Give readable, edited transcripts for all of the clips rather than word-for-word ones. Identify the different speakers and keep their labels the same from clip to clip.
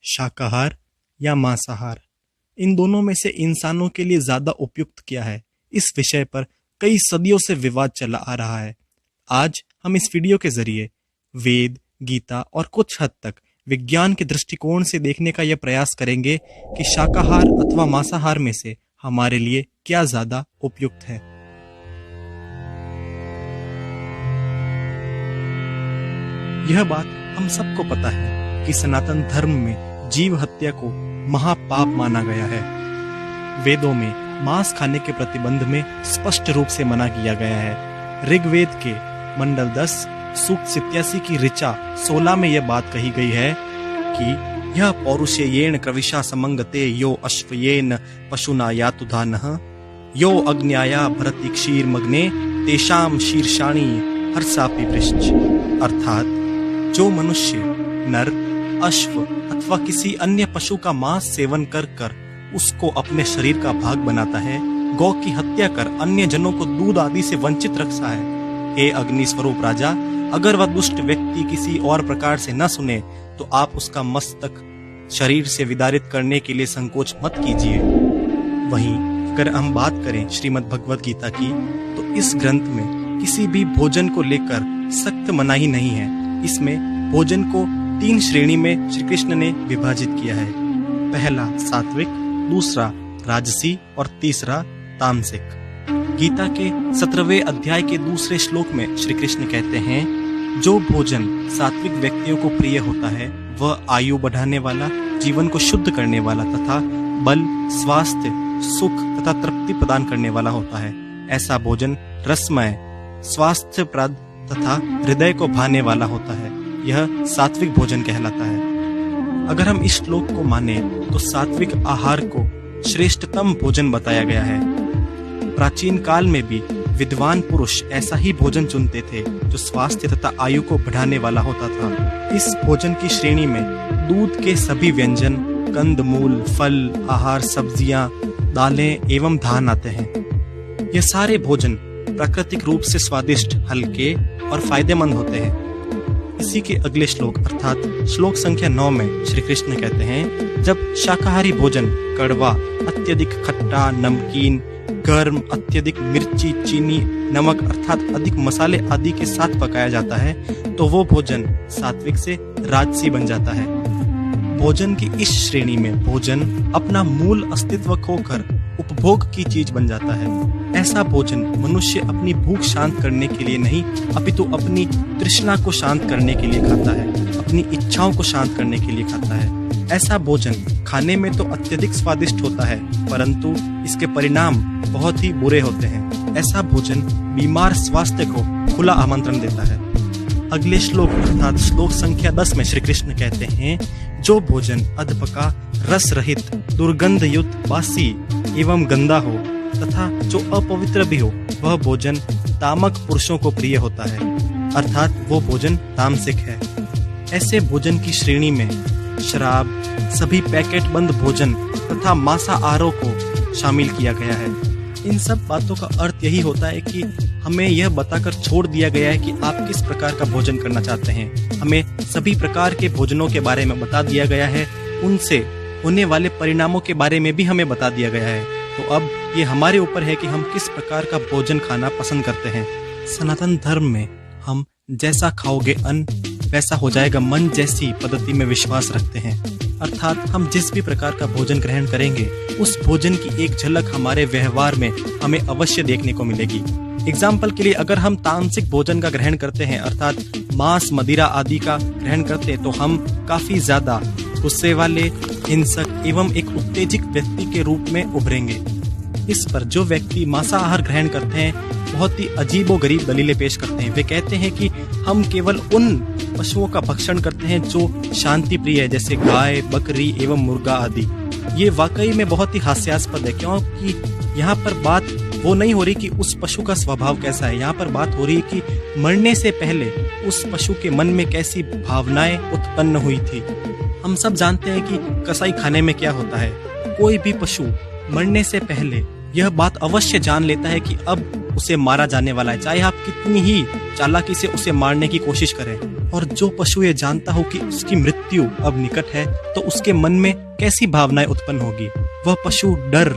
Speaker 1: शाकाहार या मांसाहार, इन दोनों में से इंसानों के लिए ज्यादा उपयुक्त क्या है? इस विषय पर कई सदियों से विवाद चला आ रहा है। आज हम इस वीडियो के जरिए वेद, गीता और कुछ हद तक विज्ञान के दृष्टिकोण से देखने का यह प्रयास करेंगे कि शाकाहार अथवा मांसाहार में से हमारे लिए क्या ज्यादा उपयुक्त है। यह बात हम सबको पता है कि सनातन धर्म में जीव हत्या को महापाप माना गया है। वेदों में मांस खाने के प्रतिबंध में स्पष्ट रूप से मना किया गया है। ऋग्वेद के मंडल 10 सूक्त 87 की ऋचा 16 में यह बात कही गई है कि यह पौरुषेयेण क्रविशा समंगते यो अश्वयेन पशुना यातुधानः यो अग्न्याया भरति क्षीर मग्ने तेषाम शीर्षाणि हर्षापि वृश्च। अर्थात जो मनुष्य नर, अश्व अथवा किसी अन्य पशु का मांस सेवन कर कर उसको अपने शरीर का भाग बनाता है, गौ की हत्या कर अन्य जनों को दूध आदि से वंचित रखता है। हे अग्नि स्वरूप राजा, अगर वह दुष्ट व्यक्ति किसी और प्रकार से न सुने तो आप उसका मस्तक शरीर से विदारित करने के लिए संकोच मत कीजिए। वहीं अगर हम बात करें श्रीमद् भगवद गीता की, तो इस ग्रंथ में किसी भी भोजन को लेकर सख्त मनाही नहीं है। इसमें भोजन को 3 श्रेणी में श्री कृष्ण ने विभाजित किया है। पहला सात्विक, दूसरा राजसी और तीसरा तामसिक। गीता के 17वें अध्याय के दूसरे श्लोक में श्री कृष्ण कहते हैं, जो भोजन सात्विक व्यक्तियों को प्रिय होता है वह आयु बढ़ाने वाला, जीवन को शुद्ध करने वाला तथा बल, स्वास्थ्य, सुख तथा तृप्ति प्रदान करने वाला होता है। ऐसा भोजन रसमय, स्वास्थ्यप्रद तथा हृदय को भाने वाला होता है। यह सात्विक भोजन कहलाता है। अगर हम इस श्लोक को माने तो सात्विक आहार को श्रेष्ठतम भोजन बताया गया है। प्राचीन काल में भी विद्वान पुरुष ऐसा ही भोजन चुनते थे जो स्वास्थ्य तथा आयु को बढ़ाने वाला होता था। इस भोजन की श्रेणी में दूध के सभी व्यंजन, कंद मूल, फल, आहार, सब्जियां, दालें एवं धान आते हैं। ये सारे भोजन प्राकृतिक रूप से स्वादिष्ट, हल्के और फायदेमंद होते हैं। इसी के अगले श्लोक अर्थात श्लोक संख्या 9 में श्री कृष्ण कहते हैं, जब शाकाहारी भोजन कड़वा, अत्यधिक खट्टा, नमकीन, गर्म, अत्यधिक मिर्ची, चीनी, नमक अर्थात अधिक मसाले आदि के साथ पकाया जाता है तो वो भोजन सात्विक से राजसी बन जाता है। भोजन की इस श्रेणी में भोजन अपना मूल अस्तित्व खोकर उपभोग की चीज बन जाता है। ऐसा भोजन मनुष्य अपनी भूख शांत करने के लिए नहीं अपितु अपनी तृष्णा को शांत करने के लिए खाता है, अपनी इच्छाओं को शांत करने के लिए खाता है। ऐसा भोजन खाने में तो अत्यधिक स्वादिष्ट होता है परंतु इसके परिणाम बहुत ही बुरे होते हैं। ऐसा भोजन बीमार स्वास्थ्य को खुला आमंत्रण देता है। अगले श्लोक अर्थात श्लोक संख्या 10 में श्री कृष्ण कहते हैं, जो भोजन अधपका, रस रहित, दुर्गंध युक्त, बासी एवं गंदा हो तथा जो अपवित्र भी हो वह भोजन तामक पुरुषों को प्रिय होता है, अर्थात वो भोजन तामसिक है। ऐसे भोजन की श्रेणी में शराब, सभी पैकेट बंद भोजन तथा मांसाहारों को शामिल किया गया है। इन सब बातों का अर्थ यही होता है कि हमें यह बताकर छोड़ दिया गया है कि आप किस प्रकार का भोजन करना चाहते हैं। हमें सभी प्रकार के भोजनों के बारे में बता दिया गया है, उनसे होने वाले परिणामों के बारे में भी हमें बता दिया गया है। तो अब ये हमारे ऊपर है कि हम किस प्रकार का भोजन खाना पसंद करते हैं। सनातन धर्म में हम जैसा खाओगे अन्न वैसा हो जाएगा मन जैसी पद्धति में विश्वास रखते हैं। अर्थात हम जिस भी प्रकार का भोजन ग्रहण करेंगे उस भोजन की एक झलक हमारे व्यवहार में हमें अवश्य देखने को मिलेगी। एग्जाम्पल के लिए अगर हम तामसिक भोजन का ग्रहण करते हैं अर्थात मांस, मदिरा आदि का ग्रहण करते हैं तो हम काफी ज्यादा गुस्से वाले, हिंसक एवं एक उत्तेजित व्यक्ति के रूप में उभरेंगे। इस पर जो व्यक्ति मांसाहार ग्रहण करते हैं बहुत ही अजीबोगरीब दलीलें पेश करते हैं। वे कहते हैं कि हम केवल उन पशुओं का भक्षण करते हैं जो शांति प्रिय है, जैसे गाय, बकरी एवं मुर्गा आदि। ये वाकई में बहुत ही हास्यास्पद है, क्योंकि यहाँ पर बात वो नहीं हो रही कि उस पशु का स्वभाव कैसा है। यहाँ पर बात हो रही है कि मरने से पहले उस पशु के मन में कैसी भावनाएं उत्पन्न हुई थी। हम सब जानते हैं कि कसाई खाने में क्या होता है। कोई भी पशु मरने से पहले यह बात अवश्य जान लेता है कि अब उसे मारा जाने वाला है, चाहे आप कितनी ही चालाकी से उसे मारने की कोशिश करें। और जो पशु ये जानता हो कि उसकी मृत्यु अब निकट है, तो उसके मन में कैसी भावनाएं उत्पन्न होगी। वह पशु डर,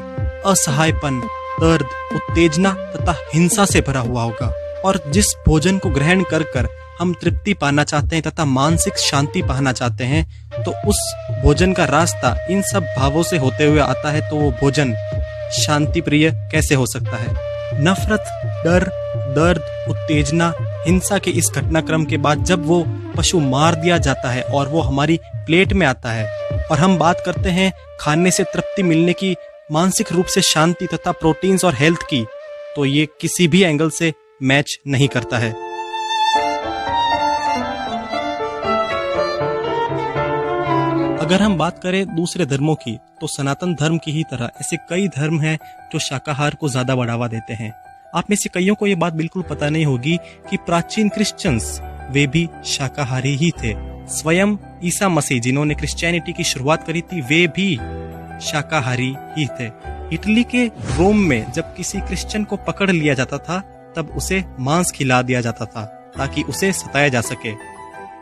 Speaker 1: असहायपन, दर्द, उत्तेजना तथा हिंसा से भरा हुआ होगा। और जिस भोजन को ग्रहण कर कर हम तृप्ति पाना चाहते हैं तथा मानसिक शांति पाना चाहते हैं, तो उस भोजन का रास्ता इन सब भावों से होते हुए आता है, तो वो भोजन शांति प्रिय कैसे हो सकता है। नफरत, डर, दर्द, उत्तेजना, हिंसा के इस घटनाक्रम के बाद जब वो पशु मार दिया जाता है और वो हमारी प्लेट में आता है, और हम बात करते हैं खाने से तृप्ति मिलने की, मानसिक रूप से शांति तथा प्रोटीन्स और हेल्थ की, तो ये किसी भी एंगल से मैच नहीं करता है। अगर हम बात करें दूसरे धर्मों की, तो सनातन धर्म की ही तरह ऐसे कई धर्म हैं जो शाकाहार को ज्यादा बढ़ावा देते हैं। आप में से कईयों को ये बात बिल्कुल पता नहीं होगी कि प्राचीन क्रिश्चियंस वे भी शाकाहारी ही थे। स्वयं ईसा मसीह जिन्होंने क्रिश्चियनिटी की शुरुआत करी थी, वे भी शाकाहारी ही थे। इटली के रोम में जब किसी क्रिश्चियन को पकड़ लिया जाता था, तब उसे मांस खिला दिया जाता था ताकि उसे सताया जा सके।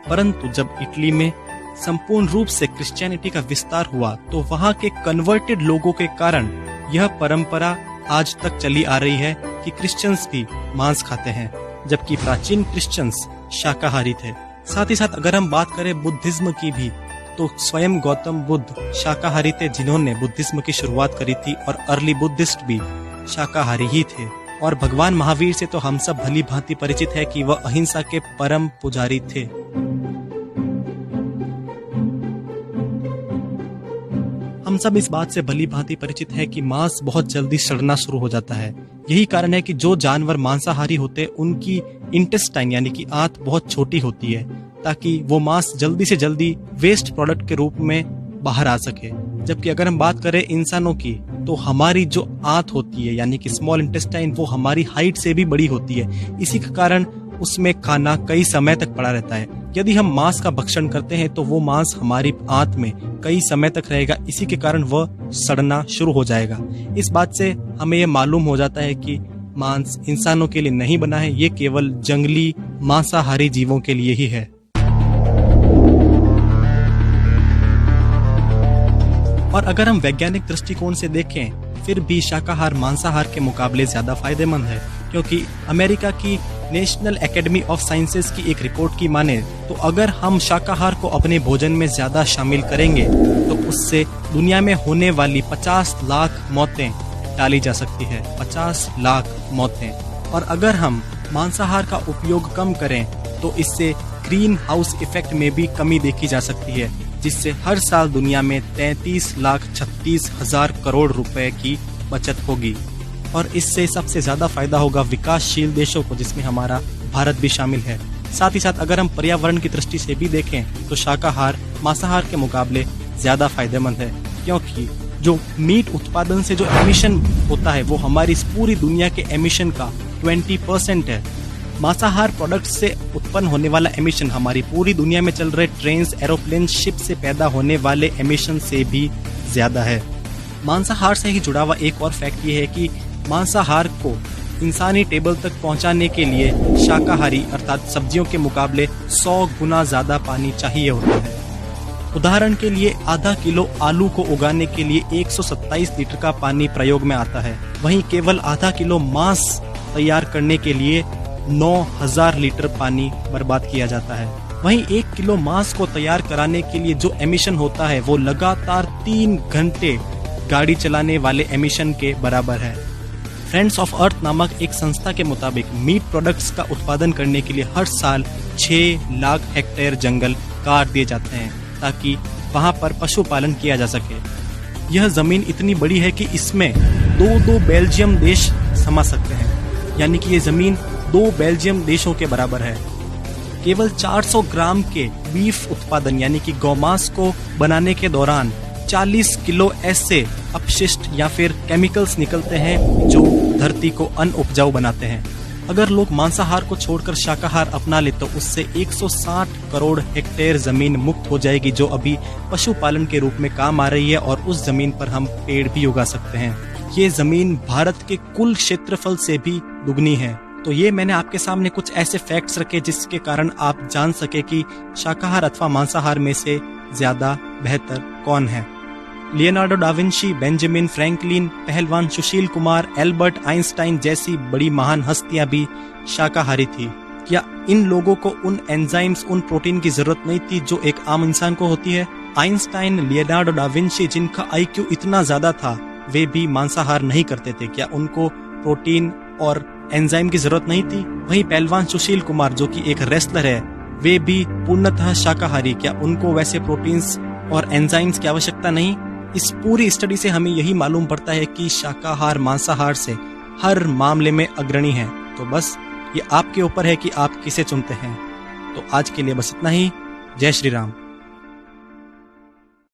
Speaker 1: परंतु जब इटली में संपूर्ण रूप से क्रिश्चियनिटी का विस्तार हुआ, तो वहां के कन्वर्टेड लोगों के कारण यह परंपरा आज तक चली आ रही है कि क्रिश्चियंस भी मांस खाते हैं, जबकि प्राचीन क्रिश्चियंस शाकाहारी थे। साथ ही साथ अगर हम बात करें बुद्धिज्म की भी, तो स्वयं गौतम बुद्ध शाकाहारी थे जिन्होंने बुद्धिज्म की शुरुआत करी थी, और अर्ली बुद्धिस्ट भी शाकाहारी ही थे। और भगवान महावीर से तो हम सब भली भांति परिचित है कि वह अहिंसा के परम पुजारी थे। हम सब इस बात से भली भांति परिचित है कि मांस बहुत जल्दी सड़ना शुरू हो जाता है। यही कारण है कि जो जानवर मांसाहारी होते हैं, उनकी इंटेस्टाइन यानी कि आंत बहुत छोटी होती है, ताकि वो मांस जल्दी से जल्दी वेस्ट प्रोडक्ट के रूप में बाहर आ सके। जबकि अगर हम बात करें इंसानों की, तो हमारी जो आंत होती है यानी कि स्मॉल इंटेस्टाइन, वो हमारी हाइट से भी बड़ी होती है। इसी के कारण उसमें खाना कई समय तक पड़ा रहता है। यदि हम मांस का भक्षण करते हैं, तो वो मांस हमारी आंत में कई समय तक रहेगा। इसी के कारण वह सड़ना शुरू हो जाएगा। इस बात से हमें यह मालूम हो जाता है कि मांस इंसानों के लिए नहीं बना है, ये केवल जंगली मांसाहारी जीवों के लिए ही है। और अगर हम वैज्ञानिक दृष्टिकोण से देखें, फिर भी शाकाहार मांसाहार के मुकाबले ज्यादा फायदेमंद है, क्योंकि अमेरिका की नेशनल एकेडमी ऑफ साइंसेज की एक रिपोर्ट की माने तो अगर हम शाकाहार को अपने भोजन में ज्यादा शामिल करेंगे, तो उससे दुनिया में होने वाली 50 लाख मौतें टाली जा सकती है। 50 लाख मौतें। और अगर हम मांसाहार का उपयोग कम करें, तो इससे ग्रीन हाउस इफेक्ट में भी कमी देखी जा सकती है, जिससे हर साल दुनिया में 33,36,000 करोड़ रुपए की बचत होगी। और इससे सबसे ज्यादा फायदा होगा विकासशील देशों को, जिसमें हमारा भारत भी शामिल है। साथ ही साथ अगर हम पर्यावरण की दृष्टि से भी देखें, तो शाकाहार मांसाहार के मुकाबले ज्यादा फायदेमंद है, क्योंकि जो मीट उत्पादन से जो एमिशन होता है, वो हमारी पूरी दुनिया के एमिशन का 20% है। मांसाहार प्रोडक्ट से उत्पन्न होने वाला एमिशन हमारी पूरी दुनिया में चल रहे ट्रेन, एरोप्लेन, शिप से पैदा होने वाले एमिशन से भी ज्यादा है। मांसाहार से ही जुड़ा हुआ एक और फैक्ट ये है कि मांसाहार को इंसानी टेबल तक पहुंचाने के लिए शाकाहारी अर्थात सब्जियों के मुकाबले 100 गुना ज्यादा पानी चाहिए होता है। उदाहरण के लिए आधा किलो आलू को उगाने के लिए 127 लीटर का पानी प्रयोग में आता है। वहीं केवल आधा किलो मांस तैयार करने के लिए 9,000 लीटर पानी बर्बाद किया जाता है। वहीं 1 किलो मांस को तैयार कराने के लिए जो एमिशन होता है, वो लगातार 3 घंटे गाड़ी चलाने वाले एमिशन के बराबर है। फ्रेंड्स ऑफ अर्थ नामक एक संस्था के मुताबिक मीट प्रोडक्ट्स का उत्पादन करने के लिए हर साल 6 लाख हेक्टेयर जंगल काट दिए जाते हैं, ताकि वहां पर पशुपालन किया जा सके। यह जमीन इतनी बड़ी है कि इसमें 2 बेल्जियम देश समा सकते हैं, यानी कि ये जमीन 2 बेल्जियम देशों के बराबर है। केवल 400 ग्राम के बीफ उत्पादन यानी कि गौमांस को बनाने के दौरान 40 किलो ऐसे अपशिष्ट या फिर केमिकल्स निकलते हैं जो धरती को अनउपजाऊ बनाते हैं। अगर लोग मांसाहार को छोड़कर शाकाहार अपना ले, तो उससे 160 करोड़ हेक्टेयर जमीन मुक्त हो जाएगी, जो अभी पशुपालन के रूप में काम आ रही है, और उस जमीन पर हम पेड़ भी उगा सकते हैं। ये जमीन भारत के कुल क्षेत्रफल से भी दुगनी है। तो ये मैंने आपके सामने कुछ ऐसे फैक्ट्स रखे जिसके कारण आप जान सके कि शाकाहार अथवा मांसाहार में से ज्यादा बेहतर कौन है। Leonardo da Vinci, Benjamin Franklin, पहलवान सुशील कुमार, एल्बर्ट आइंस्टाइन जैसी बड़ी महान हस्तियां भी शाकाहारी थी। क्या इन लोगों को उन एंजाइम्स, उन प्रोटीन की जरूरत नहीं थी जो एक आम इंसान को होती है? आइंस्टाइन, लियोनार्डो डा विंची जिनका IQ इतना ज्यादा था, वे भी मांसाहार नहीं करते थे। क्या उनको प्रोटीन और एंजाइम की जरूरत नहीं थी? वहीं पहलवान सुशील कुमार जो कि एक रेसलर है, वे भी पूर्णतः शाकाहारी। क्या उनको वैसे प्रोटीन्स और एंजाइम्स की आवश्यकता नहीं? इस पूरी स्टडी से हमें यही मालूम पड़ता है कि शाकाहार मांसाहार से हर मामले में अग्रणी है। तो बस ये आपके ऊपर है कि आप किसे चुनते हैं। तो आज के लिए बस इतना ही। जय श्री राम।